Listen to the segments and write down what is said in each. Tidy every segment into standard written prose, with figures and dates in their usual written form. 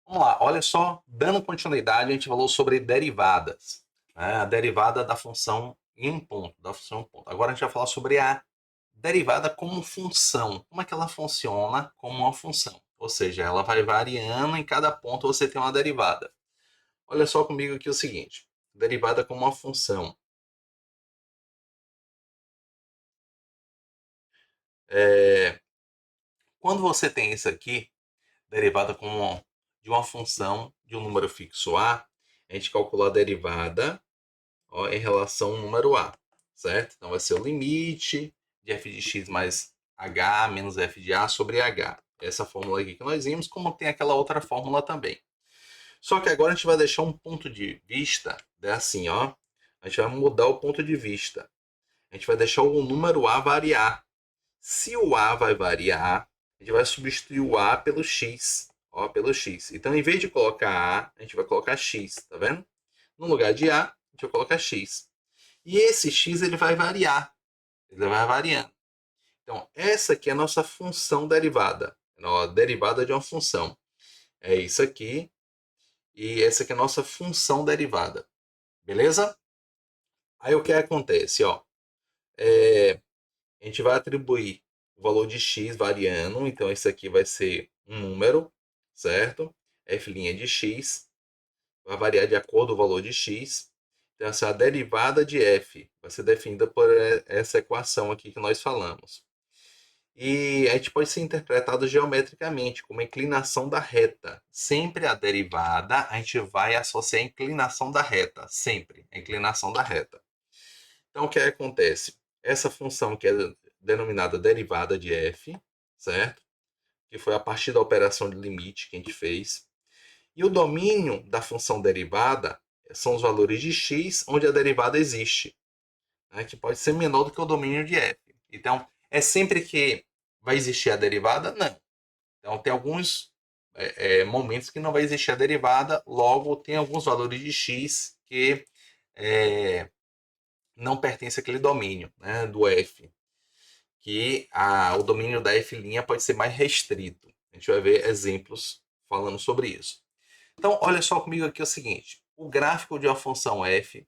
Vamos lá, olha só, dando continuidade, a gente falou sobre derivadas, né? A derivada da função em um ponto, da função em um ponto. Agora a gente vai falar sobre a derivada como função. Como é que ela funciona como uma função? Ou seja, ela vai variando, em cada ponto você tem uma derivada. Olha só comigo aqui o seguinte, derivada como uma função. Quando você tem isso aqui, derivada como de uma função de um número fixo a gente calcula a derivada, ó, em relação ao número a, certo? Então vai ser o limite de f de x mais h menos f de a sobre h. Essa fórmula aqui que nós vimos, como tem aquela outra fórmula também. Só que agora a gente vai deixar um ponto de vista, é assim, ó. A gente vai mudar o ponto de vista. A gente vai deixar o número a variar. Se o a vai variar, a gente vai substituir o a pelo x, ó, pelo x. Então, em vez de colocar a gente vai colocar x, tá vendo? No lugar de a gente vai colocar x. E esse x ele vai variar, ele vai variando. Então, essa aqui é a nossa função derivada, a derivada de uma função. É isso aqui, e essa aqui é a nossa função derivada, beleza? Aí o que acontece, ó, a gente vai atribuir o valor de x variando, então isso aqui vai ser um número, certo? F' de x vai variar de acordo com o valor de x. Então, essa derivada de f vai ser definida por essa equação aqui que nós falamos. E a gente pode ser interpretado geometricamente como a inclinação da reta. Sempre a derivada a gente vai associar a inclinação da reta, sempre a inclinação da reta. Então o que acontece? Essa função que é denominada derivada de f, certo? Que foi a partir da operação de limite que a gente fez. E o domínio da função derivada são os valores de x onde a derivada existe, né, que pode ser menor do que o domínio de f. Então, é sempre que vai existir a derivada? Não. Então, tem alguns momentos que não vai existir a derivada, logo, tem alguns valores de x que não pertencem àquele domínio, né, do f, que o domínio da f' pode ser mais restrito. A gente vai ver exemplos falando sobre isso. Então, olha só comigo aqui o seguinte: o gráfico de uma função f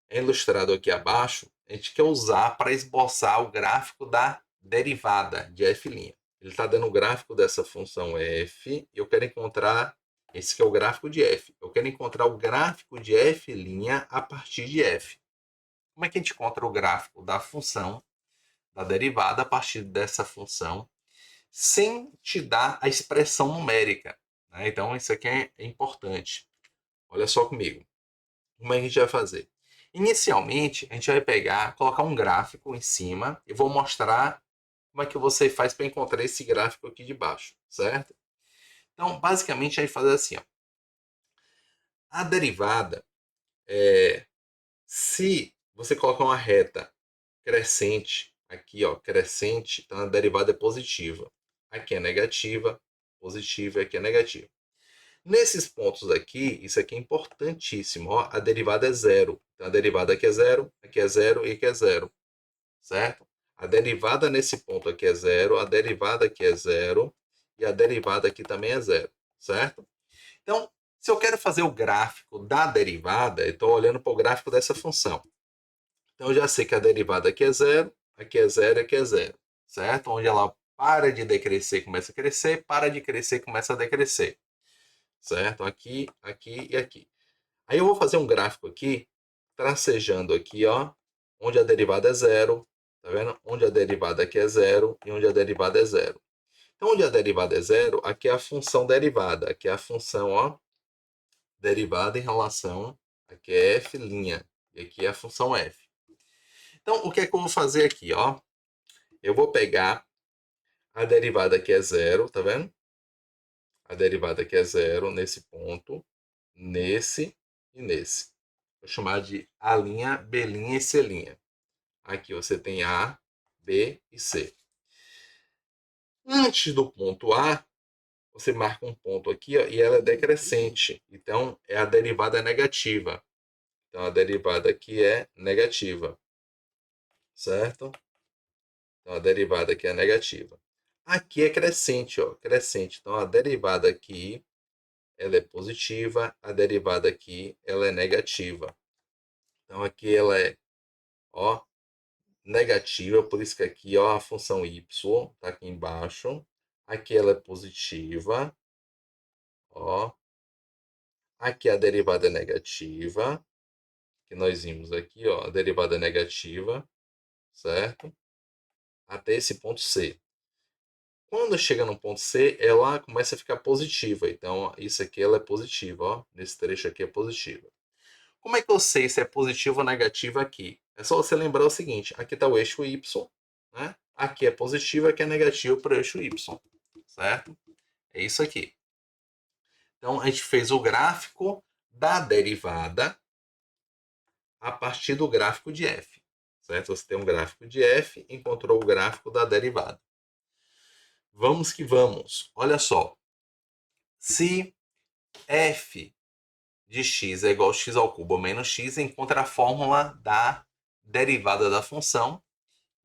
é ilustrado aqui abaixo. A gente quer usar para esboçar o gráfico da derivada de f'. Ele está dando o gráfico dessa função f e eu quero encontrar, esse que é o gráfico de f. Eu quero encontrar o gráfico de f' a partir de f. Como é que a gente encontra o gráfico da função, da derivada, a partir dessa função, sem te dar a expressão numérica, né? Então, isso aqui é importante. Olha só comigo. Como é que a gente vai fazer? Inicialmente, a gente vai pegar, colocar um gráfico em cima e vou mostrar como é que você faz para encontrar esse gráfico aqui de baixo, certo? Então, basicamente, a gente faz assim, ó. A derivada, se você colocar uma reta crescente, aqui, ó, crescente, então a derivada é positiva. Aqui é negativa, positiva, e aqui é negativa. Nesses pontos aqui, isso aqui é importantíssimo, ó, a derivada é zero. Então, a derivada aqui é zero e aqui é zero, certo? A derivada nesse ponto aqui é zero, a derivada aqui é zero e a derivada aqui também é zero, certo? Então, se eu quero fazer o gráfico da derivada, eu estou olhando para o gráfico dessa função. Então, eu já sei que a derivada aqui é zero, aqui é zero e aqui é zero, certo? Onde ela para de decrescer, começa a crescer, para de crescer, começa a decrescer, certo? Aqui, aqui e aqui. Aí eu vou fazer um gráfico aqui, tracejando aqui, ó, onde a derivada é zero, tá vendo? Onde a derivada aqui é zero e onde a derivada é zero. Então, onde a derivada é zero, aqui é a função derivada, aqui é a função, ó, derivada em relação, aqui é f', e aqui é a função f. Então, o que é que eu vou fazer aqui, ó? Eu vou pegar a derivada que é zero, tá vendo? A derivada que é zero nesse ponto, nesse e nesse. Vou chamar de A', B' e C'. Aqui você tem A, B e C. Antes do ponto A, você marca um ponto aqui, ó, e ela é decrescente. Então, a derivada negativa. Então, a derivada aqui é negativa, certo? Então, a derivada aqui é negativa. Aqui é crescente, ó, crescente. Então, a derivada aqui ela é positiva, a derivada aqui, ela é negativa. Então, aqui ela é, ó, negativa, por isso que aqui, ó, a função y está aqui embaixo. Aqui ela é positiva, ó. Aqui a derivada é negativa, que nós vimos aqui, ó, a derivada é negativa, certo? Até esse ponto C. Quando chega no ponto C, ela começa a ficar positiva. Então, isso aqui ela é positiva, ó. Nesse trecho aqui é positiva. Como é que eu sei se é positivo ou negativo aqui? É só você lembrar o seguinte: aqui está o eixo y, né? Aqui é positivo, aqui é negativo para o eixo y, certo? É isso aqui. Então, a gente fez o gráfico da derivada a partir do gráfico de f, certo? Você tem um gráfico de f, encontrou o gráfico da derivada. Vamos que vamos. Olha só. Se f de x é igual a x ao cubo menos x, encontra a fórmula da derivada da função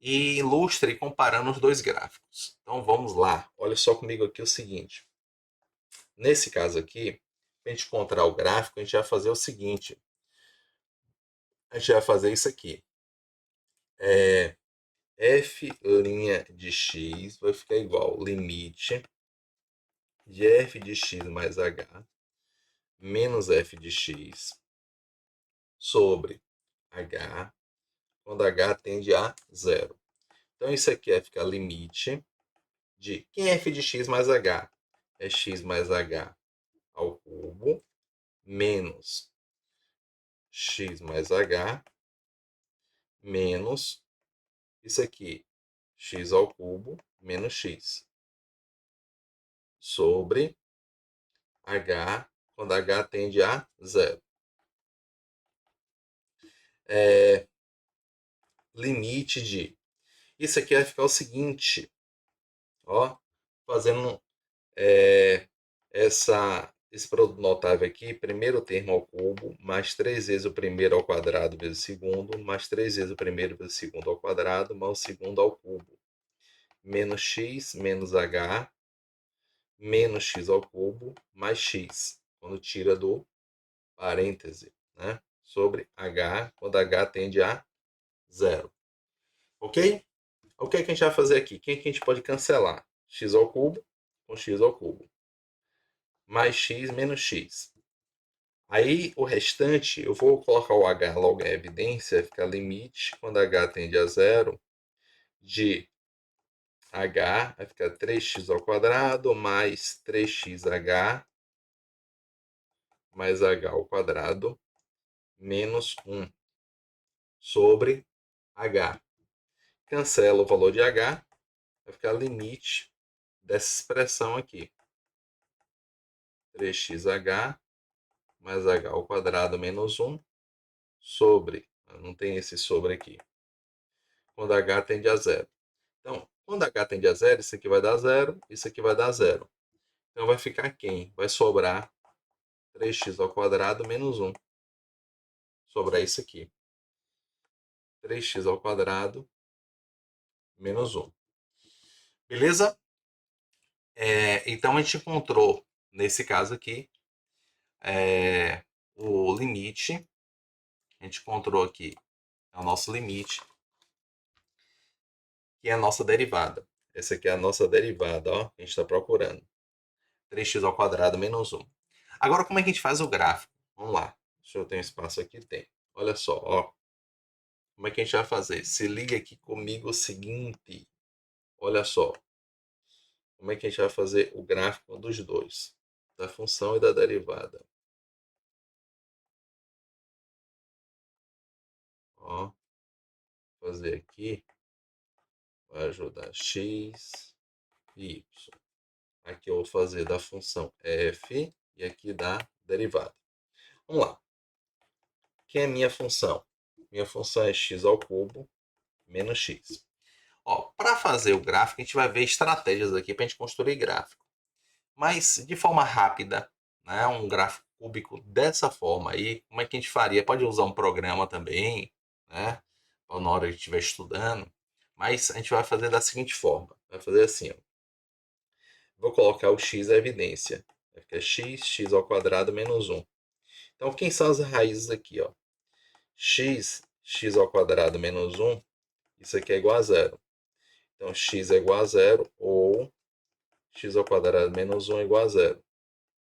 e ilustre comparando os dois gráficos. Então vamos lá. Olha só comigo aqui o seguinte. Nesse caso aqui, para a gente encontrar o gráfico, a gente vai fazer o seguinte. A gente vai fazer isso aqui. F' de x vai ficar igual limite de f de x mais h menos f de x sobre h, quando h tende a zero. Então, isso aqui vai ficar limite de... Quem é f de x mais h? É x mais h ao cubo menos x mais h menos isso aqui, x ao cubo menos x sobre h quando h tende a zero. Limite de... Isso aqui vai ficar o seguinte, ó, fazendo esse produto notável aqui, primeiro termo ao cubo, mais 3 vezes o primeiro ao quadrado vezes o segundo, mais 3 vezes o primeiro vezes o segundo ao quadrado, mais o segundo ao cubo, menos x, menos h, menos x ao cubo, mais x, quando tira do parêntese, né? Sobre h, quando h tende a zero. Ok? O que é que a gente vai fazer aqui? Quem é que a gente pode cancelar? X ao cubo com x ao cubo. Mais x menos x. Aí o restante, eu vou colocar o h logo em evidência, fica limite, quando h tende a zero, de h, vai ficar 3x ao quadrado mais 3xh mais h ao quadrado menos 1 sobre h. Cancela o valor de h, vai ficar limite dessa expressão aqui. 3xh mais h ao quadrado menos 1 sobre, não tem esse sobre aqui, quando h tende a zero. Então, quando h tende a zero, isso aqui vai dar zero, isso aqui vai dar zero. Então, vai ficar quem? Vai sobrar 3x ao quadrado menos 1. Sobrar isso aqui. 3x ao quadrado menos 1. Beleza? Então, a gente encontrou, nesse caso aqui, o limite. A gente encontrou aqui é o nosso limite, que é a nossa derivada. Essa aqui é a nossa derivada, ó, que a gente está procurando. 3x ao quadrado menos 1. Agora, como é que a gente faz o gráfico? Vamos lá. Deixa eu ter um espaço aqui. Tem. Olha só, ó. Como é que a gente vai fazer? Se liga aqui comigo o seguinte. Olha só. Como é que a gente vai fazer o gráfico dos dois? Da função e da derivada. Ó. Vou fazer aqui. Vai ajudar x e y. Aqui eu vou fazer da função f e aqui da derivada. Vamos lá. Quem é minha função? Minha função é x ao cubo menos x. Para fazer o gráfico, a gente vai ver estratégias aqui para a gente construir gráfico. Mas de forma rápida, né, um gráfico cúbico dessa forma aí, como é que a gente faria? Pode usar um programa também, né, na hora que estiver estudando. Mas a gente vai fazer da seguinte forma. Vai fazer assim, ó. Vou colocar o x à evidência. Vai ficar x ao quadrado menos 1. Então, quem são as raízes aqui, ó? X ao quadrado menos 1, isso aqui é igual a zero. Então, x é igual a zero ou x ao quadrado menos 1 é igual a zero.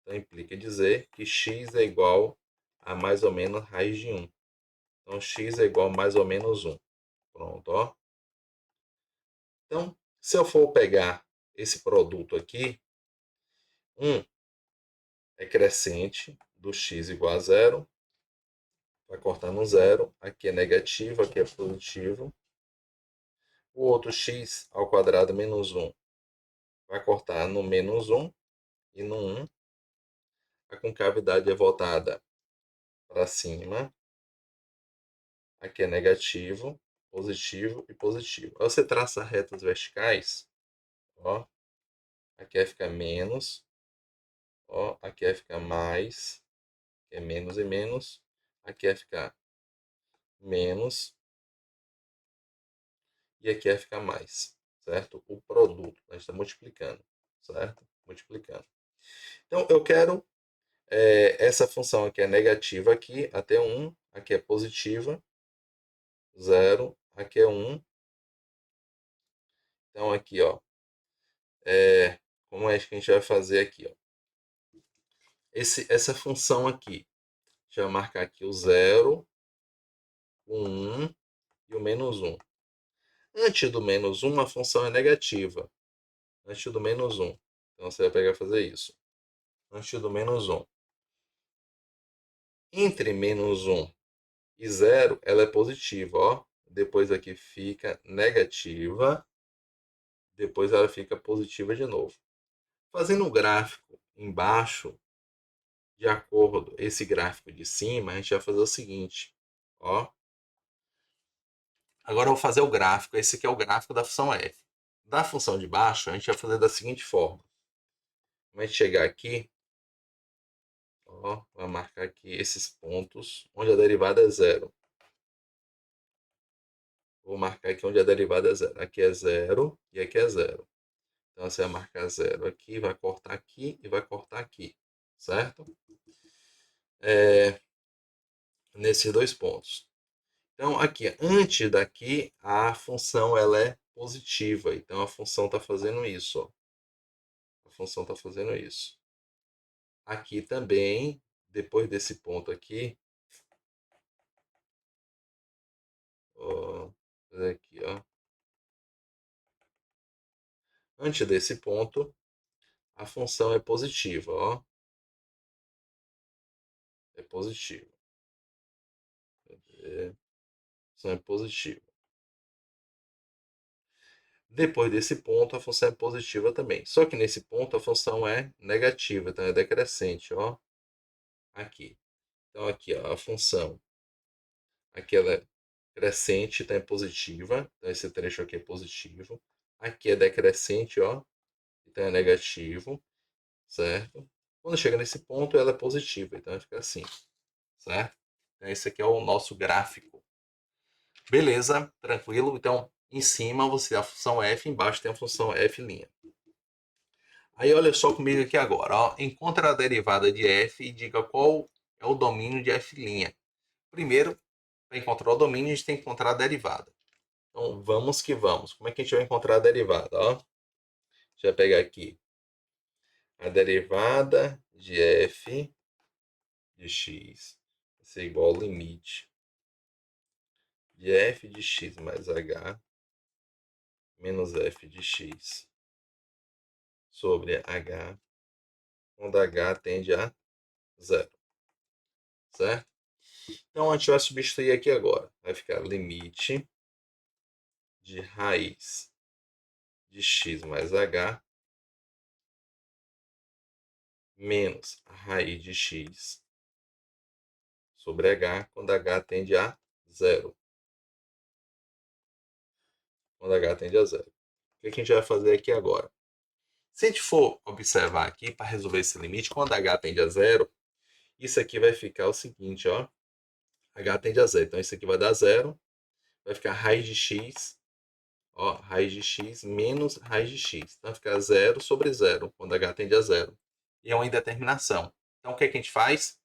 Então, implica dizer que x é igual a mais ou menos raiz de 1. Então, x é igual a mais ou menos 1. Pronto, ó. Então, se eu for pegar esse produto aqui, 1 é crescente do x igual a zero, vai cortar no zero, aqui é negativo, aqui é positivo. O outro x ao quadrado menos 1 vai cortar no menos 1 e no 1. A concavidade é voltada para cima. Aqui é negativo, positivo e positivo. Aí você traça retas verticais, ó. Aqui vai ficar menos, ó. Aqui vai ficar mais, que é menos e menos. Aqui vai ficar menos e aqui vai ficar mais, certo? O produto, a gente está multiplicando, certo? Multiplicando. Então, eu quero essa função aqui é negativa aqui até 1, aqui é positiva, 0, aqui é 1. Então, aqui, ó, como é que a gente vai fazer aqui, ó? Essa função aqui, a gente vai marcar aqui o 0, o 1 e o menos 1. Antes do menos 1, a função é negativa. Antes do menos 1. Então, você vai pegar e fazer isso. Antes do menos 1. Entre menos 1 e 0, ela é positiva, ó. Depois aqui fica negativa. Depois ela fica positiva de novo. Fazendo o gráfico embaixo, de acordo com esse gráfico de cima, a gente vai fazer o seguinte, ó. Agora eu vou fazer o gráfico, esse aqui é o gráfico da função f. Da função de baixo, a gente vai fazer da seguinte forma. Vai chegar aqui, ó, vai marcar aqui esses pontos, onde a derivada é zero. Vou marcar aqui onde a derivada é zero. Aqui é zero e aqui é zero. Então você vai marcar zero aqui, vai cortar aqui e vai cortar aqui, certo? Nesses dois pontos. Então, aqui, antes daqui, a função ela é positiva. Então, a função está fazendo isso. Ó. A função está fazendo isso. Aqui também, depois desse ponto aqui, ó, aqui, ó. Antes desse ponto, a função é positiva. Ó. É positiva. A função é positiva. Depois desse ponto, a função é positiva também. Só que nesse ponto, a função é negativa, então é decrescente. Ó. Aqui. Então, aqui, ó, a função. Aqui ela é crescente, então é positiva. Então, esse trecho aqui é positivo. Aqui é decrescente, ó. Então é negativo, certo? Quando chega nesse ponto, ela é positiva. Então vai ficar assim, certo? Então, esse aqui é o nosso gráfico. Beleza, tranquilo. Então, em cima você tem a função f, embaixo tem a função f'. Aí olha só comigo aqui agora. Ó. Encontra a derivada de f e diga qual é o domínio de f'. Primeiro, para encontrar o domínio, a gente tem que encontrar a derivada. Então, vamos que vamos. Como é que a gente vai encontrar a derivada? Ó, a gente vai pegar aqui a derivada de f de x vai ser igual ao limite de f de x mais h menos f de x sobre h, quando h tende a zero. Certo? Então, a gente vai substituir aqui agora. Vai ficar limite de raiz de x mais h menos a raiz de x sobre h, quando h tende a zero. Quando h tende a zero. O que a gente vai fazer aqui agora? Se a gente for observar aqui, para resolver esse limite, quando h tende a zero, isso aqui vai ficar o seguinte, ó. H tende a zero. Então, isso aqui vai dar zero. Vai ficar raiz de x, ó, raiz de x menos raiz de x. Então, vai ficar zero sobre zero, quando h tende a zero. e é uma indeterminação. Então, o que é que a gente faz?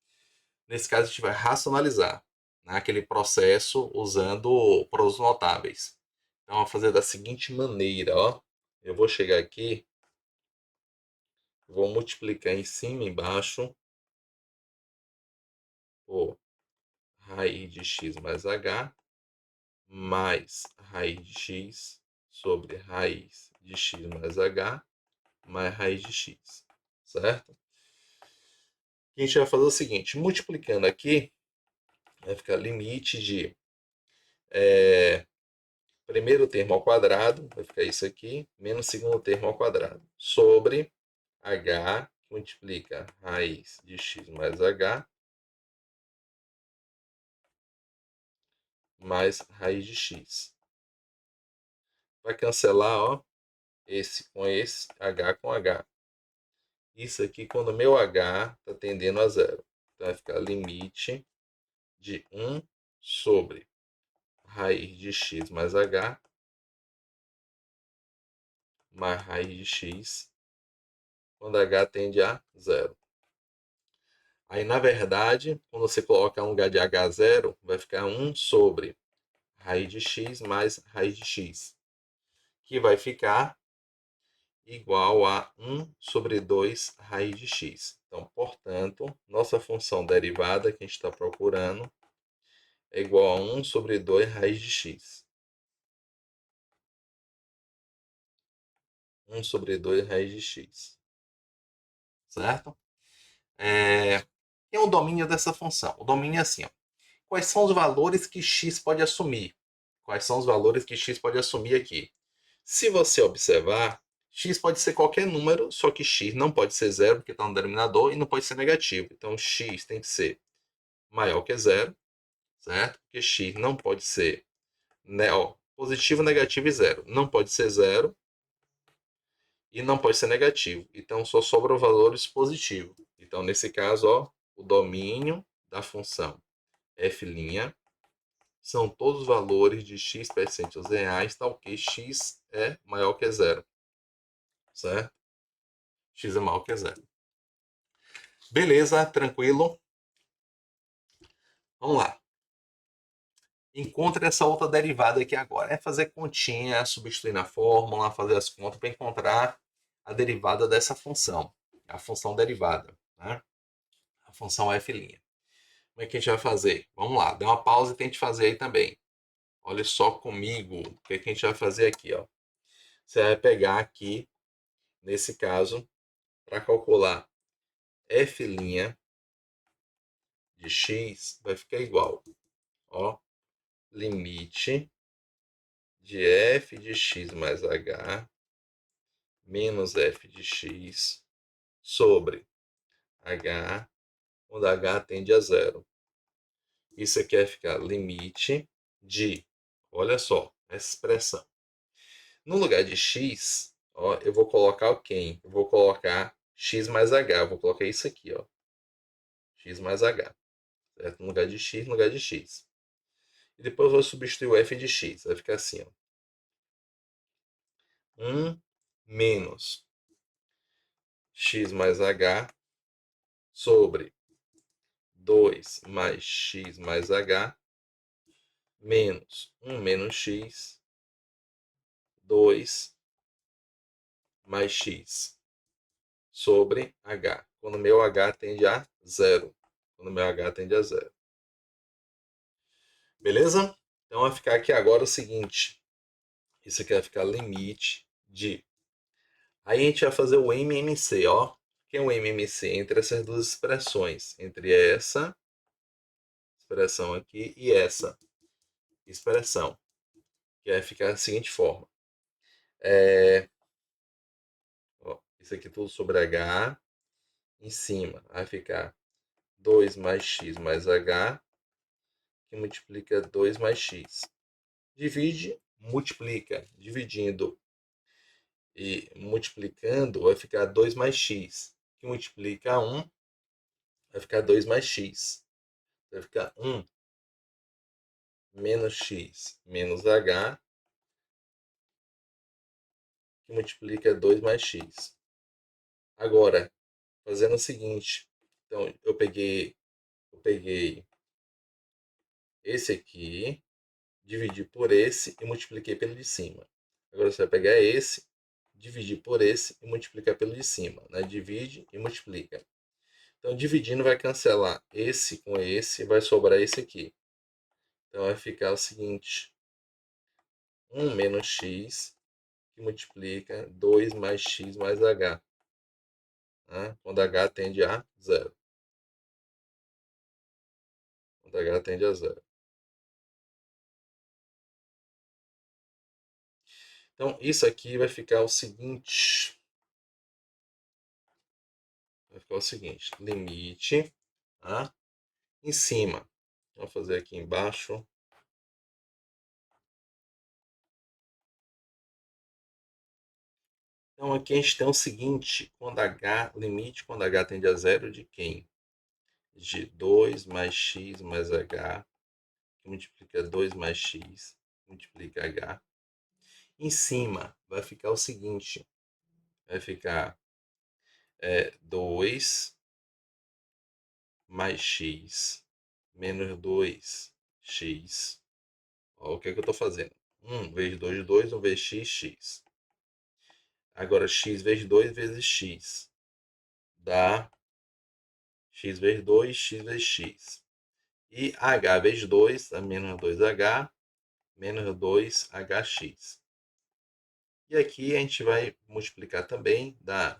Nesse caso, a gente vai racionalizar, né, aquele processo usando pros notáveis. Então, vou fazer da seguinte maneira, ó. Eu vou chegar aqui, vou multiplicar em cima e embaixo por raiz de x mais h mais raiz de x sobre raiz de x mais h mais raiz de x, certo? A gente vai fazer o seguinte, multiplicando aqui, vai ficar limite de primeiro termo ao quadrado, vai ficar isso aqui, menos segundo termo ao quadrado, sobre h, que multiplica raiz de x mais h, mais raiz de x. Vai cancelar, ó, esse com esse, h com h. Isso aqui quando o meu h está tendendo a zero. Então vai ficar limite de 1 sobre raiz de x mais h mais raiz de x quando h tende a zero. Aí, na verdade, quando você colocar um lugar de h0, vai ficar 1 sobre raiz de x mais raiz de x, que vai ficar igual a 1 sobre 2 raiz de x. Então, portanto, nossa função derivada que a gente está procurando é igual a 1 sobre 2 raiz de x. 1 sobre 2 raiz de x. Certo? Tem o domínio dessa função. O domínio é assim, ó. Quais são os valores que x pode assumir? Quais são os valores que x pode assumir aqui? Se você observar, x pode ser qualquer número, só que x não pode ser zero, porque está no denominador, e não pode ser negativo. Então, x tem que ser maior que zero, certo? Porque x não pode ser positivo, negativo e zero. Não pode ser zero e não pode ser negativo. Então, só sobram valores positivos. Então, nesse caso, ó, o domínio da função f' são todos os valores de x percentuais reais, tal que x é maior que zero, certo? X é maior que zero. Beleza, tranquilo. Vamos lá. Encontre essa outra derivada aqui agora. É fazer continha, substituir na fórmula, fazer as contas para encontrar a derivada dessa função. A função derivada, né? A função f'. Como é que a gente vai fazer? Vamos lá, dá uma pausa e tente fazer aí também. Olha só comigo o que a gente vai fazer aqui, ó. Você vai pegar aqui, nesse caso, para calcular f' de x, vai ficar igual, ó, limite de f de x mais h menos f de x sobre h, quando h tende a zero. Isso aqui vai ficar limite de, olha só, essa expressão. No lugar de x, ó, eu vou colocar o quem? Eu vou colocar x mais h. Eu vou colocar isso aqui, ó, x mais h. Certo? No lugar de x, no lugar de x. E depois eu vou substituir o f de x. Vai ficar assim, ó. 1 menos x mais h sobre 2 mais x mais h menos 1 menos x, 2 mais x sobre h. Quando meu h tende a zero. Quando meu h tende a zero. Beleza? Então vai ficar aqui agora o seguinte. Isso aqui vai ficar limite de. Aí a gente vai fazer o MMC, ó. O que é o MMC? Entre essas duas expressões. Entre essa expressão aqui e essa expressão. Que vai ficar da seguinte forma. Ó, isso aqui tudo sobre h. Em cima vai ficar 2 mais x mais h. Que multiplica 2 mais x. Divide, multiplica. Dividindo e multiplicando vai ficar 2 mais x. Que multiplica 1 vai ficar 2 mais x. Vai ficar 1 menos x menos h, que multiplica 2 mais x. Agora, fazendo o seguinte. Então, eu peguei esse aqui, dividi por esse e multipliquei pelo de cima. Agora você vai pegar esse, dividir por esse e multiplicar pelo de cima, né? Divide e multiplica. Então, dividindo vai cancelar esse com esse e vai sobrar esse aqui. Então, vai ficar o seguinte: 1 menos x, que multiplica 2 mais x mais h, né? Quando h tende a zero. Quando h tende a zero. Então, isso aqui vai ficar o seguinte. Vai ficar o seguinte: limite, tá? Em cima. Vou fazer aqui embaixo. Então, aqui a gente tem o seguinte: quando h, limite quando h tende a zero de quem? De 2 mais x mais h, que multiplica 2 mais x, multiplica h. Em cima vai ficar o seguinte: vai ficar 2 mais x menos 2x. Ó, o que é que eu estou fazendo? 1 vezes 2, 2, 1 vezes x, x. Agora, x vezes 2 vezes x dá x vezes 2, x vezes x. E h vezes 2 dá menos 2h, menos 2hx. E aqui a gente vai multiplicar também, dá,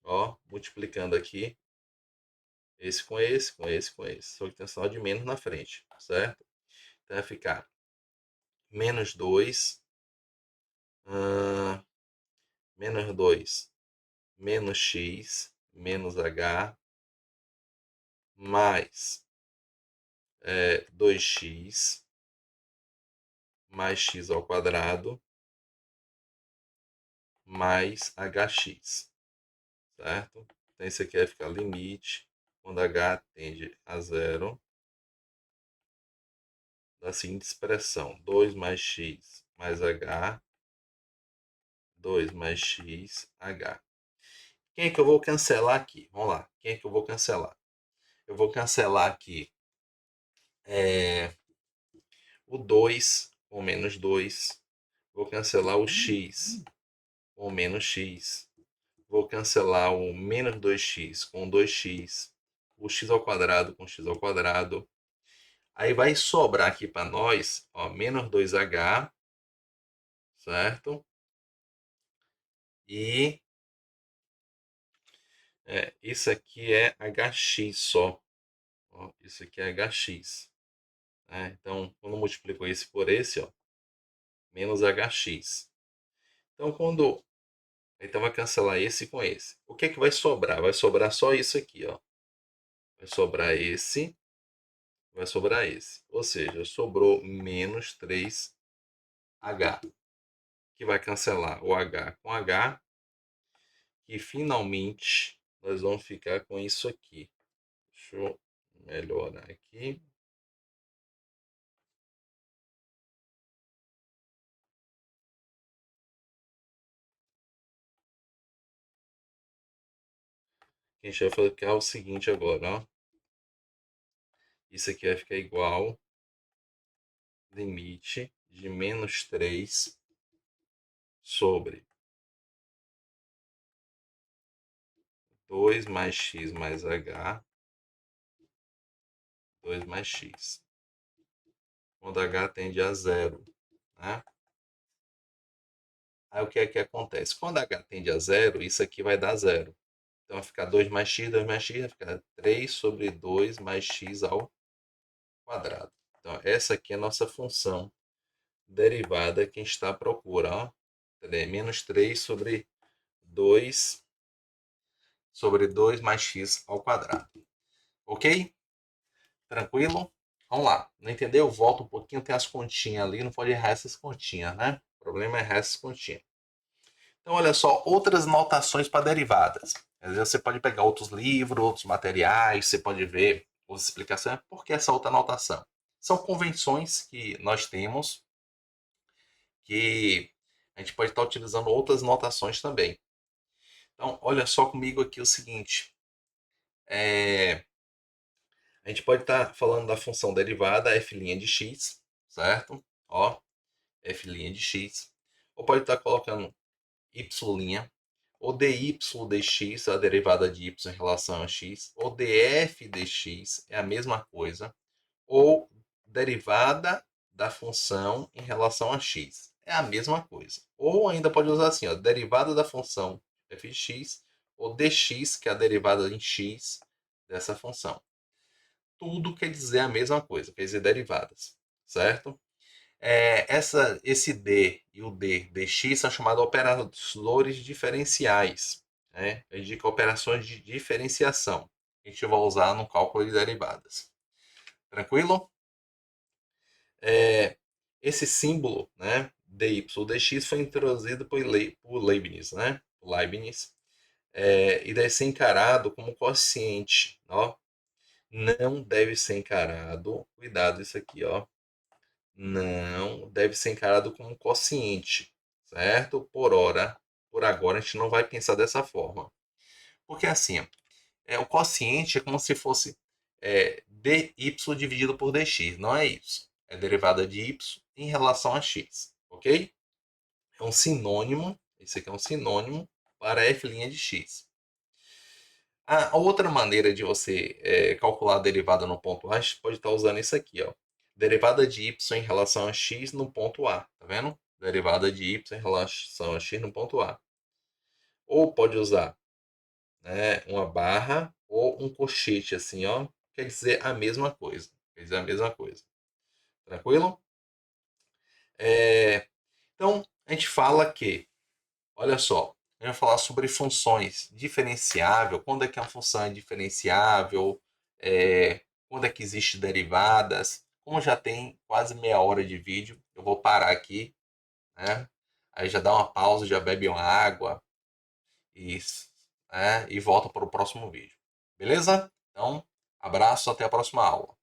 ó, multiplicando aqui, esse com esse, com esse, com esse. Só que tem sinal de menos na frente, certo? Então vai ficar menos 2, menos 2, menos x, menos h, mais 2x, mais x ao quadrado, mais hx, certo? Então isso aqui vai ficar limite, quando h tende a zero, da seguinte expressão: 2 mais x mais h, 2 mais x, h. Quem é que eu vou cancelar aqui? Vamos lá. Quem é que eu vou cancelar? Eu vou cancelar aqui o 2 com menos 2. Vou cancelar o x com menos x. Vou cancelar o menos 2x com 2x. O x ao quadrado com x ao quadrado. Aí vai sobrar aqui para nós, ó, menos 2h, certo? E isso aqui é hx só. Ó, isso aqui é hx. Né? Então, quando multiplicou esse por esse, ó, menos hx. Então, então vai cancelar esse com esse. O que é que vai sobrar? Vai sobrar só isso aqui, ó. Vai sobrar esse, vai sobrar esse. Ou seja, sobrou menos 3h, que vai cancelar o h com h, e finalmente nós vamos ficar com isso aqui. Deixa eu melhorar aqui. A gente vai fazer o seguinte agora, ó. Isso aqui vai ficar igual limite de menos 3 sobre 2 mais x mais h, 2 mais x. Quando h tende a zero, né? Aí o que é que acontece? Quando h tende a zero, isso aqui vai dar zero. Então vai ficar 2 mais x, 2 mais x, vai ficar 3 sobre 2 mais x ao quadrado. Então essa aqui é a nossa função derivada que a gente está à procura. Ó. Menos 3 sobre 2 mais x ao quadrado. Ok? Tranquilo? Vamos lá. Não entendeu? Volta um pouquinho, tem as continhas ali, não pode errar essas continhas, né? O problema é errar essas continhas. Então, olha só, outras notações para derivadas. Às vezes você pode pegar outros livros, outros materiais, você pode ver outras explicações. Por que essa outra notação? São convenções que nós temos que a gente pode estar utilizando outras notações também. Então, olha só comigo aqui o seguinte. A gente pode estar falando da função derivada f' de x, certo? Ó, f' de x. Ou pode estar colocando y', ou dy dx, a derivada de y em relação a x, ou df dx é a mesma coisa, ou derivada da função em relação a x é a mesma coisa. Ou ainda pode usar assim, ó, derivada da função f de x, ou dx, que é a derivada em x dessa função. Tudo quer dizer a mesma coisa, quer dizer derivadas, certo? Esse d e o dx são chamados operadores diferenciais. Né? Indica operações de diferenciação. Que a gente vai usar no cálculo de derivadas. Tranquilo? Esse símbolo, né, dy dx, foi introduzido por Leibniz, né? Leibniz, e deve ser encarado como quociente. Ó. Não deve ser encarado, cuidado isso aqui, ó. Não deve ser encarado como quociente, certo? Por agora a gente não vai pensar dessa forma. Porque assim, o quociente é como se fosse dy dividido por dx, não é isso. É derivada de y em relação a x, ok? É um sinônimo, esse aqui é um sinônimo para f' de x. A outra maneira de você calcular a derivada no ponto A, a gente pode estar usando isso aqui, ó. Derivada de y em relação a x no ponto A, tá vendo? Derivada de y em relação a x no ponto A. Ou pode usar, né, uma barra ou um colchete assim, ó. Quer dizer a mesma coisa. Quer dizer a mesma coisa. Tranquilo? Então, a gente fala que, olha só, a gente vai falar sobre funções diferenciável, quando é que a função é diferenciável, quando é que existe derivadas. Como já tem quase meia hora de vídeo, eu vou parar aqui, né? Aí já dá uma pausa, já bebe uma água e, e volta para o próximo vídeo. Beleza? Então, abraço, até a próxima aula.